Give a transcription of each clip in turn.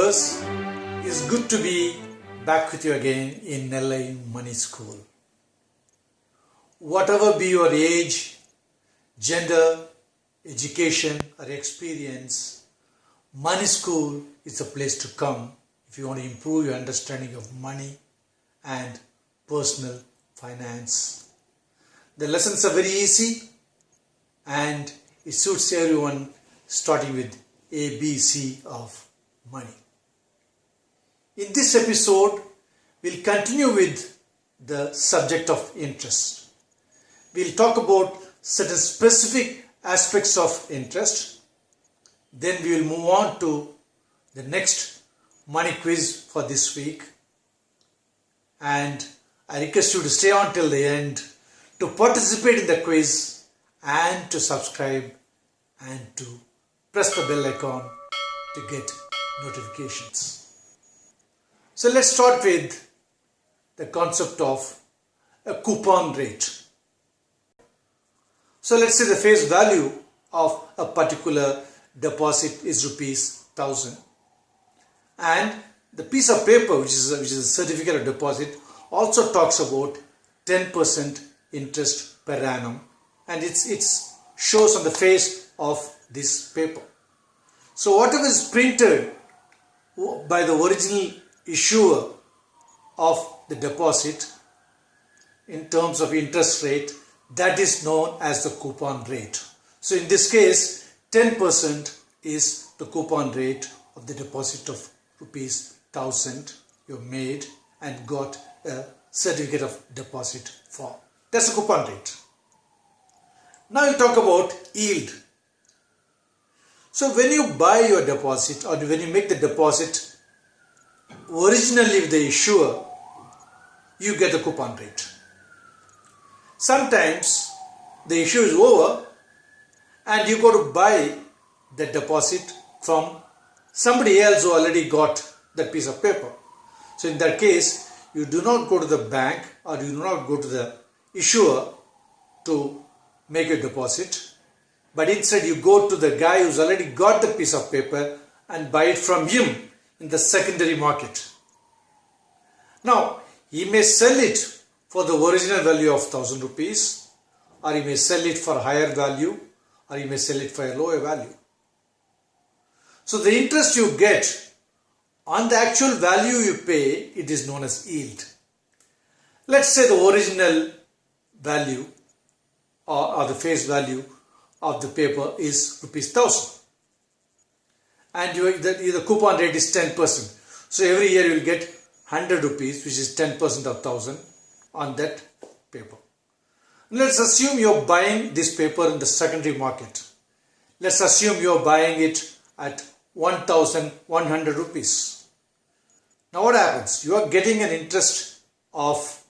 viewers, it's good to be back with you again in Nellai Money School. Whatever be your age, gender, education or experience, Money School is a place to come if you want to improve your understanding of money and personal finance. The lessons are very easy and it suits everyone, starting with ABC of money. In this episode, we'll continue with the subject of interest. We'll talk about certain specific aspects of interest. Then we will move on to the next money quiz for this week. And I request you to stay on till the end to participate in the quiz and to subscribe and to press the bell icon to get notifications. So let's start with the concept of a coupon rate. So let's say the face value of a particular deposit is ₹1,000 and the piece of paper which is a certificate of deposit also talks about 10% interest per annum, and it shows on the face of this paper. So whatever is printed by the original issuer of the deposit in terms of interest rate, that is known as the coupon rate. So in this case, 10% is the coupon rate of the deposit of ₹1,000 you made and got a certificate of deposit for. That's the coupon rate. Now we'll talk about yield. So when you buy your deposit or when you make the deposit originally with the issuer, you get the coupon rate. Sometimes the issue is over and you go to buy the deposit from somebody else who already got that piece of paper. So in that case, you do not go to the bank or you do not go to the issuer to make a deposit, but instead you go to the guy who's already got the piece of paper and buy it from him in the secondary market. Now, he may sell it for the original value of ₹1,000, or he may sell it for a higher value, or he may sell it for a lower value. So the interest you get on the actual value you pay, it is known as yield. Let's say the original value or the face value of the paper is ₹1,000 and the coupon rate is 10%. So every year you will get ₹100, which is 10% of 1,000 on that paper. Let's assume you're buying this paper in the secondary market. Let's assume you're buying it at ₹1,100. Now what happens? You are getting an interest of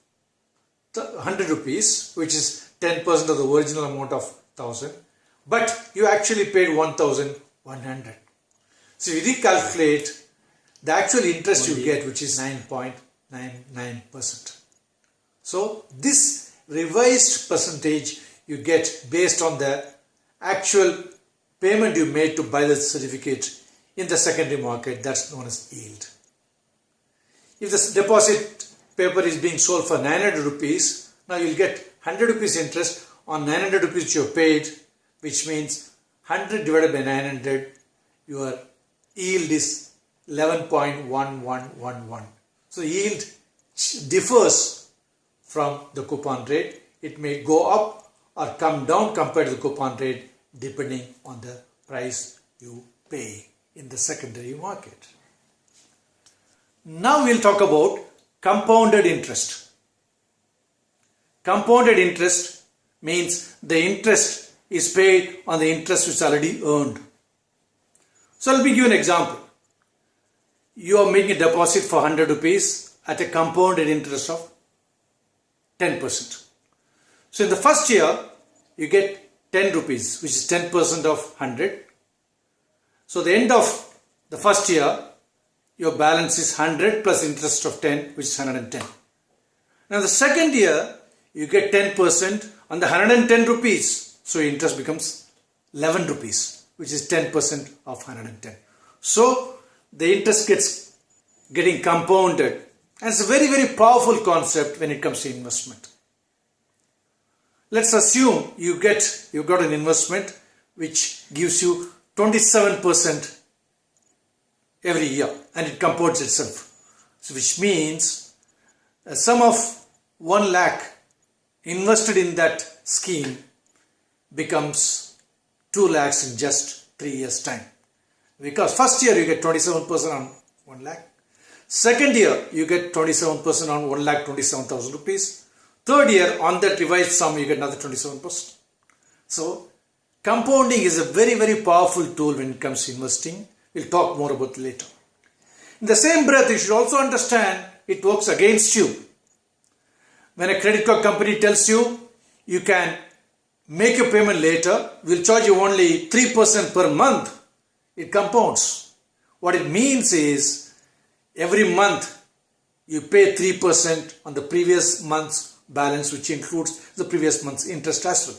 ₹100, which is 10% of the original amount of 1,000, but you actually paid 1,100. So you recalculate the actual interest you get, which is 9.99%. So this revised percentage you get based on the actual payment you made to buy the certificate in the secondary market, that's known as yield. If the deposit paper is being sold for ₹900, now you'll get ₹100 interest on ₹900 you paid, which means 100 divided by 900, your yield is 11.1111. So yield differs from the coupon rate. It may go up or come down compared to the coupon rate depending on the price you pay in the secondary market. Now we'll talk about compounded interest. Compounded interest means the interest is paid on the interest which is already earned. So let me give an example. You are making a deposit for ₹100 at a compounded interest of 10%. So in the first year, you get ₹10, which is 10% of 100. So at the end of the first year, your balance is 100 plus interest of 10, which is 110. Now the second year, you get 10% on the ₹110. So your interest becomes ₹11, which is 10% of 110. So the interest gets getting compounded. And it's a very, very powerful concept when it comes to investment. Let's assume you've got an investment which gives you 27% every year and it compounds itself. So which means a sum of 1 lakh invested in that scheme becomes 2 lakhs in just 3 years' time. Because first year you get 27% on 1 lakh. Second year you get 27% on 1,27,000 rupees. Third year on that revised sum you get another 27%. So compounding is a very, very powerful tool when it comes to investing. We'll talk more about it later. In the same breath, you should also understand it works against you. When a credit card company tells you you can make your payment later, we'll charge you only 3% per month, it compounds. What it means is every month you pay 3% on the previous month's balance, which includes the previous month's interest as well.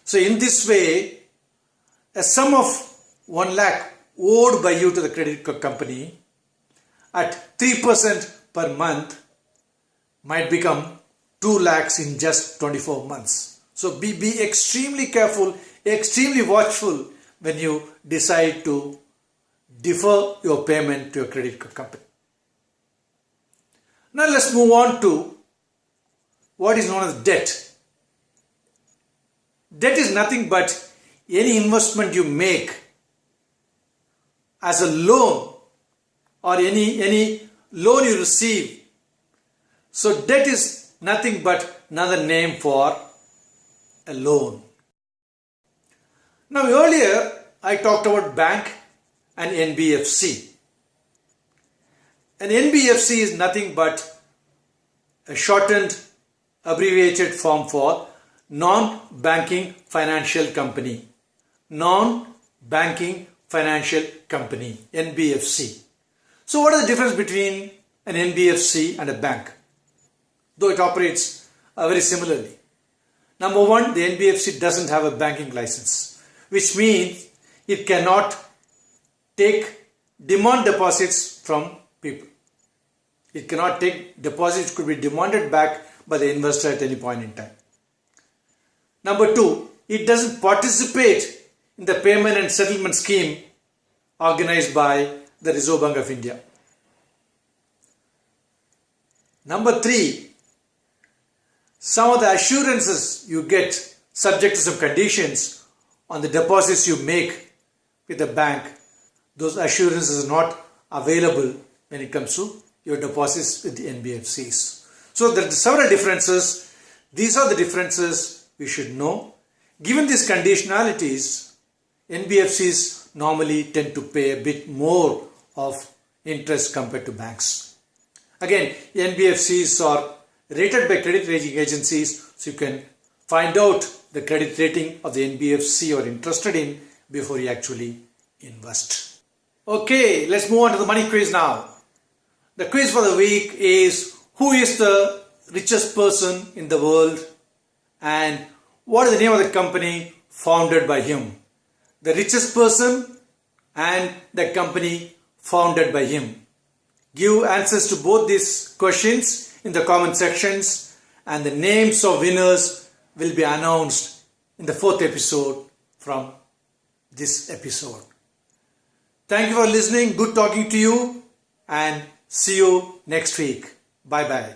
So in this way, a sum of 1 lakh owed by you to the credit card company at 3% per month might become 2 lakhs in just 24 months. So be extremely careful, extremely watchful when you decide to defer your payment to your credit card company. Now let's move on to what is known as debt. Debt is nothing but any investment you make as a loan or any loan you receive. So debt is nothing but another name for a loan. Now earlier I talked about bank and NBFC. An NBFC is nothing but a shortened abbreviated form for non-banking financial company. Non-banking financial company, NBFC. So what is the difference between an NBFC and a bank? Though it operates very similarly. Number one, the NBFC doesn't have a banking license, which means it cannot demand deposits from people. It cannot take deposits, could be demanded back by the investor at any point in time. Number two, it doesn't participate in the payment and settlement scheme organized by the Reserve Bank of India. Number three, some of the assurances you get subject to some conditions on the deposits you make with the bank, those assurances are not available when it comes to your deposits with the NBFCs. So there are several differences. These are the differences we should know. Given these conditionalities, NBFCs normally tend to pay a bit more of interest compared to banks. Again, NBFCs are rated by credit rating agencies, so you can find out the credit rating of the NBFC you're interested in before you actually invest. Okay, let's move on to the money quiz now. The quiz for the week is: who is the richest person in the world and what is the name of the company founded by him? The richest person and the company founded by him. Give answers to both these questions in the comment sections, and the names of winners will be announced in the 4th episode from this episode. Thank you for listening. Good talking to you, and see you next week. Bye bye.